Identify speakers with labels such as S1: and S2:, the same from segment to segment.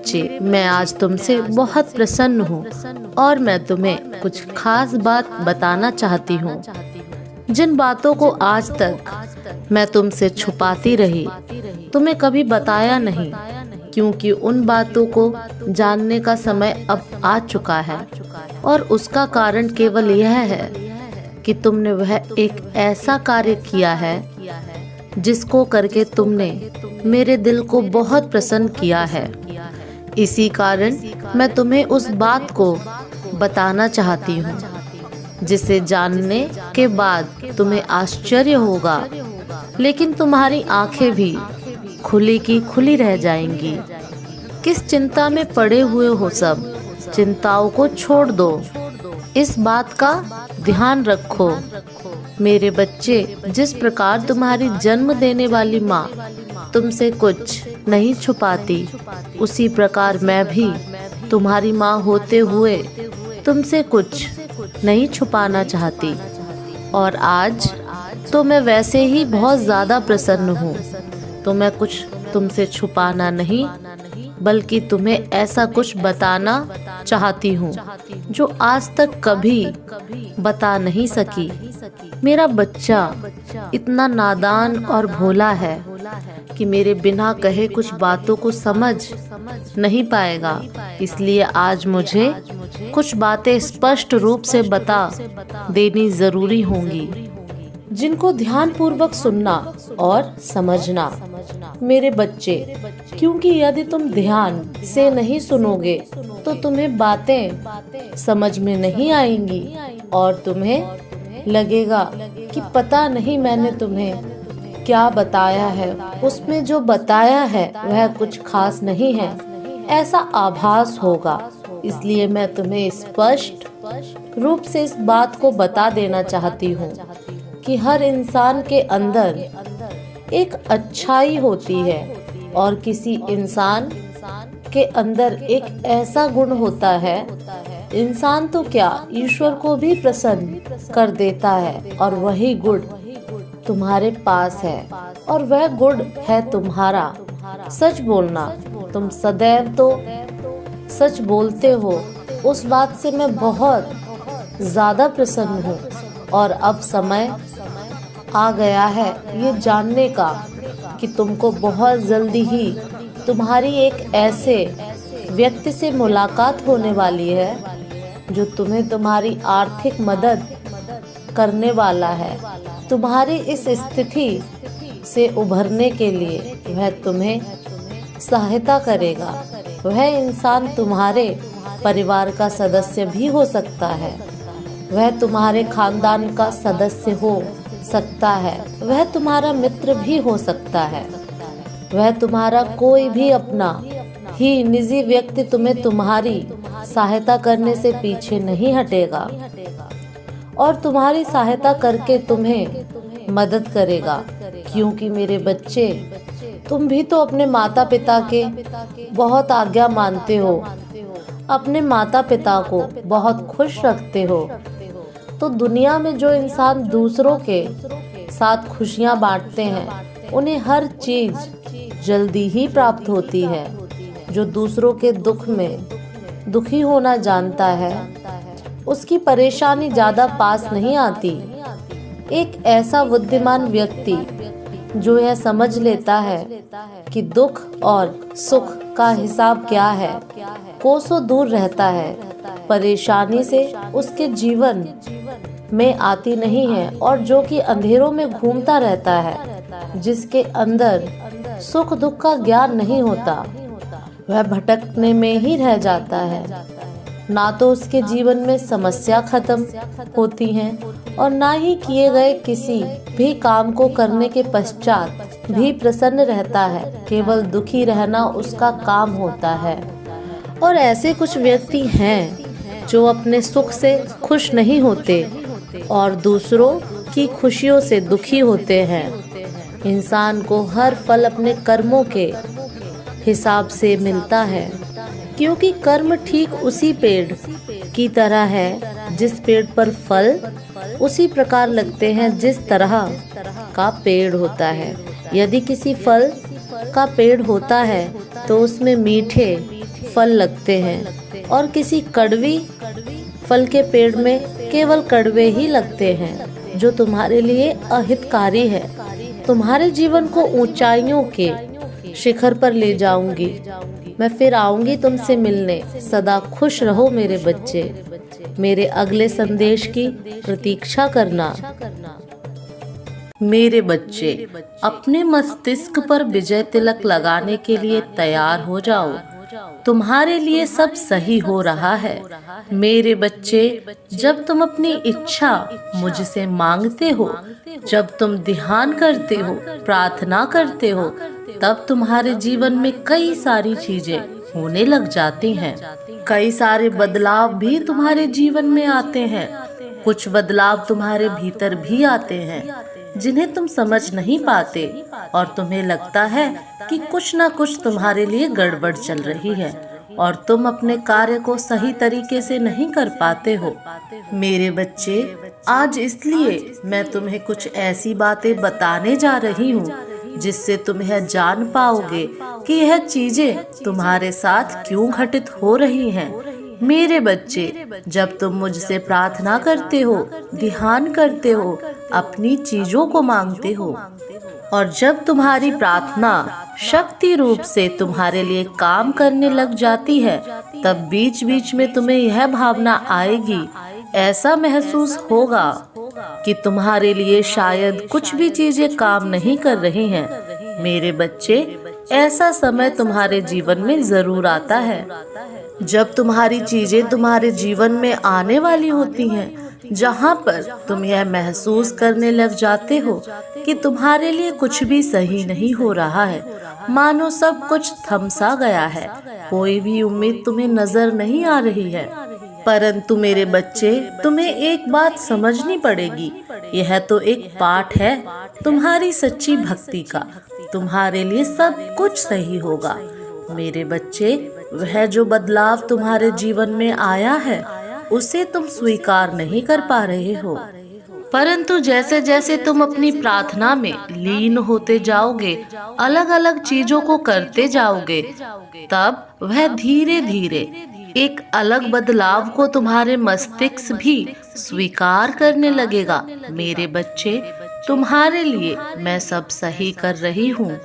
S1: बच्चे, मैं आज तुमसे बहुत प्रसन्न हूँ और मैं तुम्हें कुछ खास बात बताना चाहती हूँ। जिन बातों को आज तक मैं तुमसे छुपाती रही, तुम्हें कभी बताया नहीं, क्योंकि उन बातों को जानने का समय अब आ चुका है। और उसका कारण केवल यह है कि तुमने वह एक ऐसा कार्य किया है जिसको करके तुमने मेरे दिल को बहुत प्रसन्न किया है। इसी कारण मैं तुम्हें उस बात को बताना चाहती हूँ, जिसे जानने के बाद तुम्हें आश्चर्य होगा, लेकिन तुम्हारी आंखें भी खुली की खुली रह जाएंगी। किस चिंता में पड़े हुए हो सब, चिंताओं को छोड़ दो। इस बात का ध्यान रखो मेरे बच्चे, जिस प्रकार तुम्हारी जन्म देने वाली माँ तुमसे कुछ नहीं छुपाती, उसी प्रकार मैं भी तुम्हारी माँ होते हुए तुमसे कुछ नहीं छुपाना चाहती। और आज तो मैं वैसे ही बहुत ज़्यादा प्रसन्न हूँ, तो मैं कुछ तुमसे छुपाना नहीं बल्कि तुम्हें ऐसा कुछ बताना चाहती हूँ जो आज तक कभी बता नहीं सकी। मेरा बच्चा इतना नादान और भोला है कि मेरे बिना कहे कुछ बातों को समझ नहीं पाएगा, इसलिए आज मुझे कुछ बातें स्पष्ट रूप से बता देनी जरूरी होंगी, जिनको ध्यान पूर्वक सुनना और समझना मेरे बच्चे, क्योंकि यदि तुम ध्यान से नहीं सुनोगे तो तुम्हें बातें समझ में नहीं आएंगी और तुम्हें लगेगा कि पता नहीं मैंने तुम्हें क्या बताया है, उसमें जो बताया है वह कुछ खास नहीं है, ऐसा आभास होगा। इसलिए मैं तुम्हें स्पष्ट रूप से इस बात को बता देना चाहती हूँ कि हर इंसान के अंदर एक अच्छाई होती है और किसी इंसान के अंदर एक ऐसा गुण होता है, इंसान तो क्या ईश्वर को भी प्रसन्न कर देता है, और वही गुण तुम्हारे पास है और वह गुण है तुम्हारा सच बोलना। तुम सदैव तो सच बोलते हो, उस बात से मैं बहुत ज़्यादा प्रसन्न हूँ। और अब समय आ गया है ये जानने का कि तुमको बहुत जल्दी ही तुम्हारी एक ऐसे व्यक्ति से मुलाकात होने वाली है जो तुम्हें तुम्हारी आर्थिक मदद करने वाला है। तुम्हारी इस स्थिति से उभरने के लिए वह तुम्हें सहायता करेगा। वह इंसान तुम्हारे परिवार का सदस्य भी हो सकता है, वह तुम्हारे खानदान का सदस्य हो सकता है, वह तुम्हारा मित्र भी हो सकता है, वह तुम्हारा कोई भी अपना ही निजी व्यक्ति तुम्हें तुम्हारी सहायता करने से पीछे नहीं हटेगा और तुम्हारी सहायता करके तुम्हें मदद करेगा। क्योंकि मेरे बच्चे, तुम भी तो अपने माता पिता के बहुत आज्ञा मानते हो, अपने माता पिता को बहुत खुश रखते हो। तो दुनिया में जो इंसान दूसरों के साथ खुशियां बांटते हैं, उन्हें हर चीज जल्दी ही प्राप्त होती है। जो दूसरों के दुख में दुखी होना जानता है, उसकी परेशानी ज्यादा पास नहीं आती। एक ऐसा बुद्धिमान व्यक्ति जो यह समझ लेता है कि दुख और सुख का हिसाब क्या है, कोसों दूर रहता है, परेशानी से उसके जीवन में आती नहीं है। और जो कि अंधेरों में घूमता रहता है, जिसके अंदर सुख दुख का ज्ञान नहीं होता, वह भटकने में ही रह जाता है। ना तो उसके जीवन में समस्या खत्म होती हैं और ना ही किए गए किसी भी काम को करने के पश्चात भी प्रसन्न रहता है। केवल दुखी रहना उसका काम होता है। और ऐसे कुछ व्यक्ति हैं जो अपने सुख से खुश नहीं होते और दूसरों की खुशियों से दुखी होते हैं। इंसान को हर फल अपने कर्मों के हिसाब से मिलता है, क्योंकि कर्म ठीक उसी पेड़ की तरह है जिस पेड़ पर फल उसी प्रकार लगते हैं जिस तरह का पेड़ होता है। यदि किसी फल का पेड़ होता है तो उसमें मीठे फल लगते हैं और किसी कड़वी फल के पेड़ में केवल कड़वे ही लगते हैं, जो तुम्हारे लिए अहितकारी है। तुम्हारे जीवन को ऊंचाइयों के शिखर पर ले जाऊंगी। मैं फिर आऊंगी तुमसे मिलने। सदा खुश रहो मेरे बच्चे। मेरे अगले संदेश की प्रतीक्षा करना। मेरे बच्चे, अपने मस्तिष्क पर विजय तिलक लगाने के लिए तैयार हो जाओ। तुम्हारे लिए सब सही हो रहा है। मेरे बच्चे, जब तुम अपनी इच्छा मुझसे मांगते हो, जब तुम ध्यान करते हो, प्रार्थना करते हो, तब तुम्हारे जीवन में कई सारी चीजें होने लग जाती हैं। कई सारे बदलाव भी तुम्हारे जीवन में आते हैं। कुछ बदलाव तुम्हारे भीतर भी आते हैं जिन्हें तुम समझ नहीं पाते, और तुम्हें लगता है कि कुछ ना कुछ तुम्हारे लिए गड़बड़ चल रही है और तुम अपने कार्य को सही तरीके से नहीं कर पाते हो। मेरे बच्चे, आज इसलिए मैं तुम्हें कुछ ऐसी बातें बताने जा रही हूँ जिससे तुम यह जान पाओगे कि यह चीजें तुम्हारे साथ क्यों घटित हो रही हैं। मेरे बच्चे, जब तुम मुझसे प्रार्थना करते हो, ध्यान करते हो, अपनी चीजों को मांगते हो, और जब तुम्हारी प्रार्थना शक्ति रूप से तुम्हारे लिए काम करने लग जाती है, तब बीच बीच में तुम्हें यह भावना आएगी, ऐसा महसूस होगा कि तुम्हारे लिए शायद कुछ भी चीजें काम नहीं कर रही हैं। मेरे बच्चे, ऐसा समय तुम्हारे जीवन में जरूर आता है जब तुम्हारी चीजें तुम्हारे जीवन में आने वाली होती हैं, जहाँ पर तुम यह महसूस करने लग जाते हो कि तुम्हारे लिए कुछ भी सही नहीं हो रहा है, मानो सब कुछ थमसा गया है, कोई भी उम्मीद तुम्हें नजर नहीं आ रही है। परंतु मेरे बच्चे, तुम्हें एक बात समझनी पड़ेगी। यह तो एक पाठ है तुम्हारी सच्ची भक्ति का। तुम्हारे लिए सब कुछ सही होगा। मेरे बच्चे, वह जो बदलाव तुम्हारे जीवन में आया है, उसे तुम स्वीकार नहीं कर पा रहे हो, परंतु जैसे जैसे तुम अपनी प्रार्थना में लीन होते जाओगे, अलग अलग चीजों को करते जाओगे, तब वह धीरे धीरे एक अलग बदलाव को तुम्हारे मस्तिष्क भी स्वीकार करने लगेगा। मेरे बच्चे, तुम्हारे लिए मैं सब सही कर रही हूँ।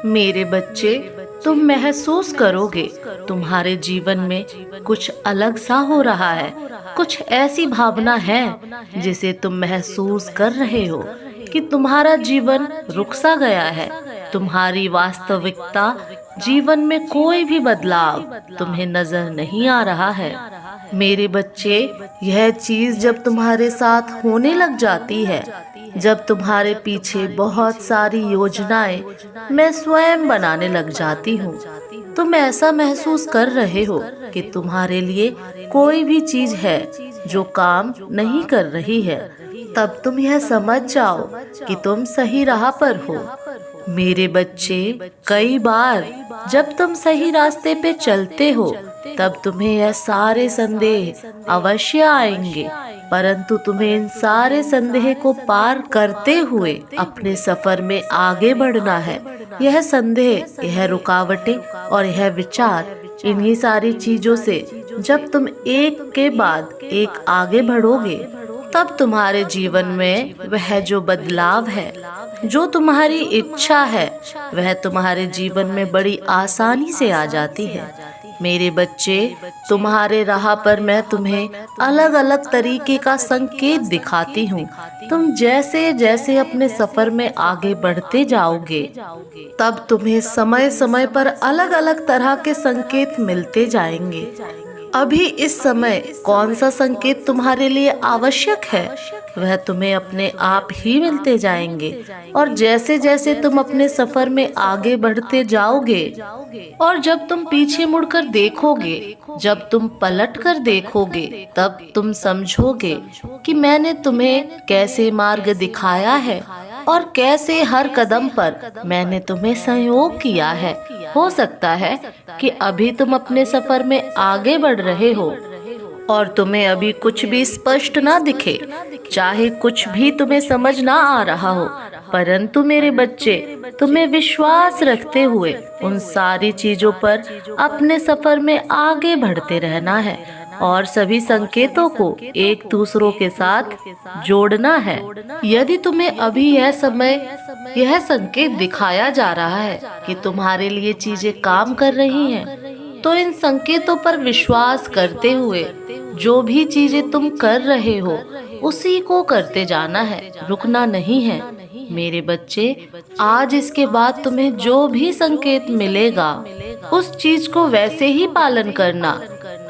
S1: मेरे बच्चे, तुम महसूस करोगे तुम्हारे जीवन में कुछ अलग सा हो रहा है। कुछ ऐसी भावना है जिसे तुम महसूस कर रहे हो कि तुम्हारा जीवन रुक सा गया है। तुम्हारी वास्तविकता जीवन में कोई भी बदलाव तुम्हें नजर नहीं आ रहा है। मेरे बच्चे, यह चीज जब तुम्हारे साथ होने लग जाती है, जब तुम्हारे पीछे बहुत सारी योजनाएं मैं स्वयं बनाने लग जाती हूँ, तुम ऐसा महसूस कर रहे हो कि तुम्हारे लिए कोई भी चीज है जो काम नहीं कर रही है, तब तुम यह समझ जाओ कि तुम सही राह पर हो। मेरे बच्चे, कई बार जब तुम सही रास्ते पे चलते हो, तब तुम्हें यह सारे संदेह अवश्य आएंगे, परंतु तुम्हें इन सारे संदेह को पार करते हुए अपने सफर में आगे बढ़ना है। यह संदेह, यह रुकावटें और यह विचार, इन्हीं सारी चीजों से जब तुम एक के बाद एक आगे बढ़ोगे, तब तुम्हारे जीवन में वह जो बदलाव है, जो तुम्हारी इच्छा है, वह तुम्हारे जीवन में बड़ी आसानी से आ जाती है। मेरे बच्चे, तुम्हारे राह पर मैं तुम्हें अलग अलग तरीके का संकेत दिखाती हूँ। तुम जैसे जैसे अपने सफर में आगे बढ़ते जाओगे, तब तुम्हें समय समय पर अलग अलग तरह के संकेत मिलते जाएंगे। अभी इस समय कौन सा संकेत तुम्हारे लिए आवश्यक है, वह तुम्हें अपने आप ही मिलते जाएंगे। और जैसे जैसे तुम अपने सफर में आगे बढ़ते जाओगे, और जब तुम पीछे मुड़कर देखोगे, जब तुम पलट कर देखोगे, तब तुम समझोगे कि मैंने तुम्हें कैसे मार्ग दिखाया है और कैसे हर कदम पर मैंने तुम्हें सहयोग किया है। हो सकता है कि अभी तुम अपने सफर में आगे बढ़ रहे हो और तुम्हें अभी कुछ भी स्पष्ट ना दिखे, चाहे कुछ भी तुम्हें समझ ना आ रहा हो, परंतु मेरे बच्चे, तुम्हें विश्वास रखते हुए उन सारी चीजों पर अपने सफर में आगे बढ़ते रहना है और सभी संकेतों को एक दूसरों के साथ जोड़ना है। यदि तुम्हें अभी यह संकेत दिखाया जा रहा है कि तुम्हारे लिए चीजें काम कर रही हैं, तो इन संकेतों पर विश्वास करते हुए जो भी चीजें तुम कर रहे हो उसी को करते जाना है, रुकना नहीं है। मेरे बच्चे, आज इसके बाद तुम्हें जो भी संकेत मिलेगा उस चीज को वैसे ही पालन करना।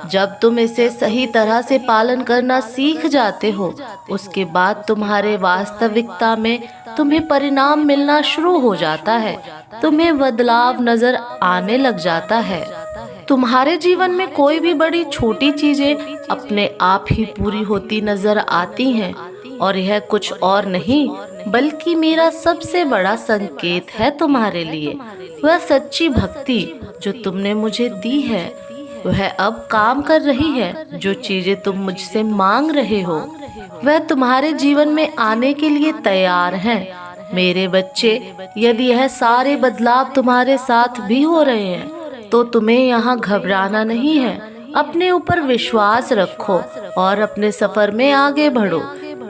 S1: जब तुम इसे सही तरह से पालन करना सीख जाते हो, उसके बाद तुम्हारे वास्तविकता में तुम्हें परिणाम मिलना शुरू हो जाता है, तुम्हें बदलाव नजर आने लग जाता है। तुम्हारे जीवन में कोई भी बड़ी छोटी चीजें अपने आप ही पूरी होती नजर आती हैं और यह कुछ और नहीं बल्कि मेरा सबसे बड़ा संकेत है तुम्हारे लिए। वह सच्ची भक्ति जो तुमने मुझे दी है वह अब काम कर रही है। जो चीजें तुम मुझसे मांग रहे हो वह तुम्हारे जीवन में आने के लिए तैयार हैं। मेरे बच्चे, यदि यह सारे बदलाव तुम्हारे साथ भी हो रहे हैं तो तुम्हें यहाँ घबराना नहीं है। अपने ऊपर विश्वास रखो और अपने सफर में आगे बढ़ो,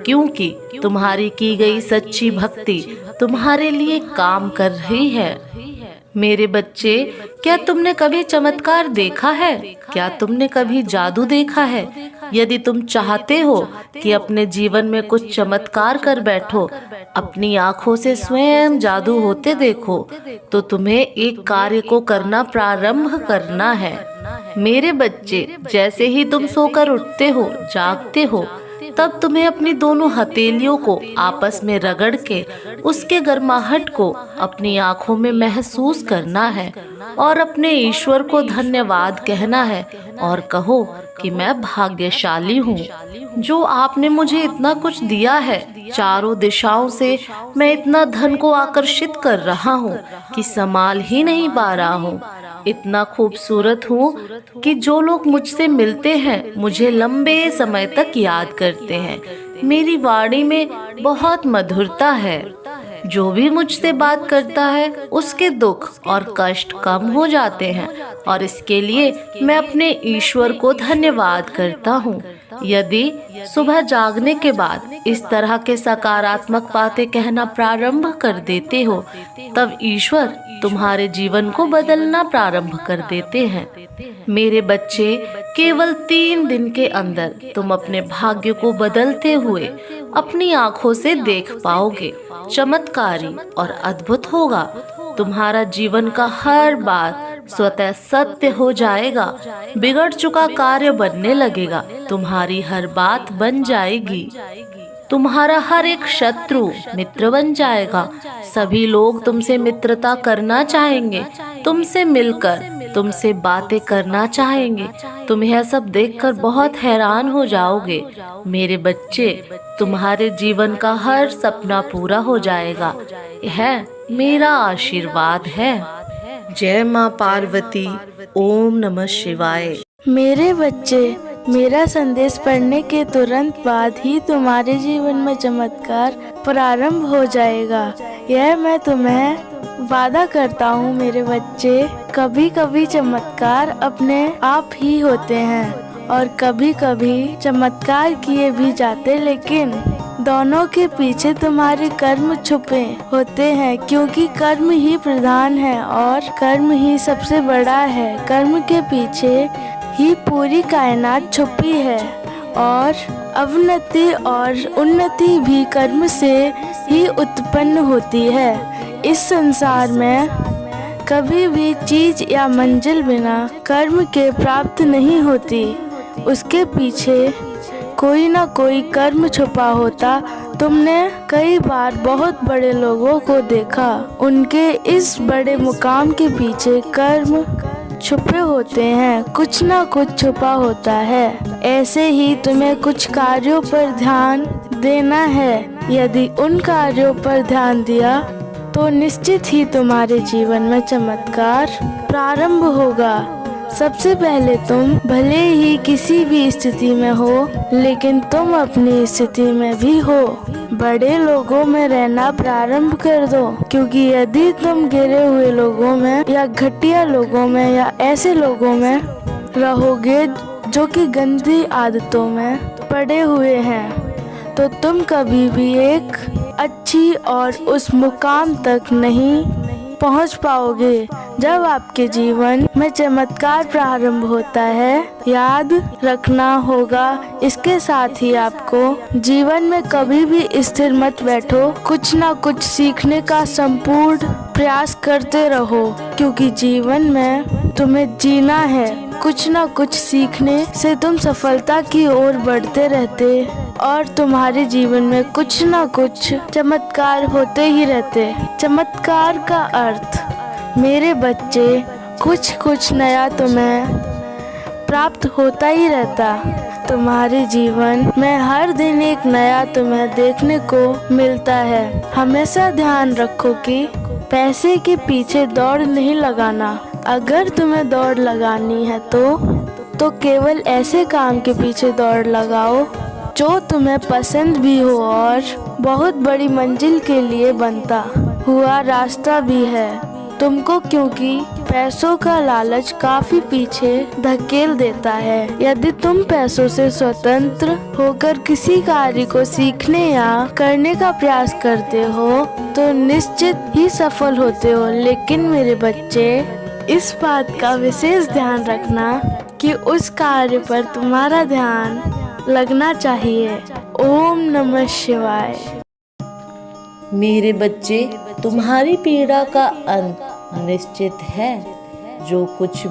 S1: क्योंकि तुम्हारी की गई सच्ची भक्ति तुम्हारे लिए काम कर रही है। मेरे बच्चे, क्या तुमने कभी चमत्कार देखा है? क्या तुमने कभी जादू देखा है? यदि तुम चाहते हो कि अपने जीवन में कुछ चमत्कार कर बैठो, अपनी आंखों से स्वयं जादू होते देखो, तो तुम्हें एक कार्य को करना प्रारंभ करना है। मेरे बच्चे, जैसे ही तुम सोकर उठते हो, जागते हो, तब तुम्हें अपनी दोनों हथेलियों को आपस में रगड़ के उसके गर्माहट को अपनी आंखों में महसूस करना है और अपने ईश्वर को धन्यवाद कहना है और कहो कि मैं भाग्यशाली हूँ जो आपने मुझे इतना कुछ दिया है। चारों दिशाओं से मैं इतना धन को आकर्षित कर रहा हूँ कि संभाल ही नहीं पा रहा हूँ। इतना खूबसूरत हूँ कि जो लोग मुझसे मिलते हैं मुझे लंबे समय तक याद करते हैं। मेरी वाणी में बहुत मधुरता है। जो भी मुझसे बात करता है उसके दुख और कष्ट कम हो जाते हैं और इसके लिए मैं अपने ईश्वर को धन्यवाद करता हूँ। यदि सुबह जागने के बाद इस तरह के सकारात्मक बातें कहना प्रारंभ कर देते हो, तब ईश्वर तुम्हारे जीवन को बदलना प्रारंभ कर देते हैं। मेरे बच्चे, केवल 3 दिन के अंदर तुम अपने भाग्य को बदलते हुए अपनी आंखों से देख पाओगे। चमत्कारी और अद्भुत होगा। तुम्हारा जीवन का हर बात स्वतः सत्य हो जाएगा। बिगड़ चुका कार्य बनने लगेगा। तुम्हारी हर बात बन जाएगी। तुम्हारा हर एक शत्रु मित्र बन जाएगा। सभी लोग तुमसे मित्रता करना चाहेंगे, तुमसे मिलकर तुमसे बातें करना चाहेंगे। तुम यह सब देखकर बहुत हैरान हो जाओगे। मेरे बच्चे, तुम्हारे जीवन का हर सपना पूरा हो जाएगा। यह मेरा आशीर्वाद है। जय माँ पार्वती। ओम नमः शिवाय।
S2: मेरे बच्चे, मेरा संदेश पढ़ने के तुरंत बाद ही तुम्हारे जीवन में चमत्कार प्रारंभ हो जाएगा। यह मैं तुम्हें वादा करता हूँ। मेरे बच्चे, कभी कभी चमत्कार अपने आप ही होते हैं और कभी कभी चमत्कार किए भी जाते, लेकिन दोनों के पीछे तुम्हारे कर्म छुपे होते हैं, क्योंकि कर्म ही प्रधान है और कर्म ही सबसे बड़ा है। कर्म के पीछे ही पूरी कायनात छुपी है और अवनति और उन्नति भी कर्म से ही उत्पन्न होती है। इस संसार में कभी भी चीज या मंजिल बिना कर्म के प्राप्त नहीं होती। उसके पीछे कोई ना कोई कर्म छुपा होता। तुमने कई बार बहुत बड़े लोगों को देखा, उनके इस बड़े मुकाम के पीछे कर्म छुपे होते हैं। कुछ ना कुछ छुपा होता है। ऐसे ही तुम्हें कुछ कार्यों पर ध्यान देना है। यदि उन कार्यों पर ध्यान दिया तो निश्चित ही तुम्हारे जीवन में चमत्कार प्रारंभ होगा। सबसे पहले तुम भले ही किसी भी स्थिति में हो, लेकिन तुम अपनी स्थिति में भी हो। बड़े लोगों में रहना प्रारंभ कर दो, क्योंकि यदि तुम गिरे हुए लोगों में या घटिया लोगों में या ऐसे लोगों में रहोगे जो कि गंदी आदतों में पड़े हुए हैं, तो तुम कभी भी एक अच्छी और उस मुकाम तक नहीं पहुंच पाओगे। जब आपके जीवन में चमत्कार प्रारंभ होता है, याद रखना होगा, इसके साथ ही आपको जीवन में कभी भी स्थिर मत बैठो, कुछ ना कुछ सीखने का संपूर्ण प्रयास करते रहो, क्योंकि जीवन में तुम्हें जीना है। कुछ ना कुछ सीखने से तुम सफलता की ओर बढ़ते रहते और तुम्हारे जीवन में कुछ ना कुछ चमत्कार होते ही रहते। चमत्कार का अर्थ, मेरे बच्चे, कुछ नया तुम्हें प्राप्त होता ही रहता। तुम्हारे जीवन में हर दिन एक नया तुम्हें देखने को मिलता है। हमेशा ध्यान रखो कि पैसे के पीछे दौड़ नहीं लगाना। अगर तुम्हें दौड़ लगानी है तो केवल ऐसे काम के पीछे दौड़ लगाओ जो तुम्हें पसंद भी हो और बहुत बड़ी मंजिल के लिए बनता हुआ रास्ता भी है तुमको, क्योंकि पैसों का लालच काफी पीछे धकेल देता है। यदि तुम पैसों से स्वतंत्र होकर किसी कार्य को सीखने या करने का प्रयास करते हो तो निश्चित ही सफल होते हो। लेकिन मेरे बच्चे, इस बात का विशेष ध्यान रखना कि उस कार्य पर तुम्हारा ध्यान लगना चाहिए। ओम नमः शिवाय।
S1: मेरे बच्चे, तुम्हारी पीड़ा का अंत निश्चित है। जो कुछ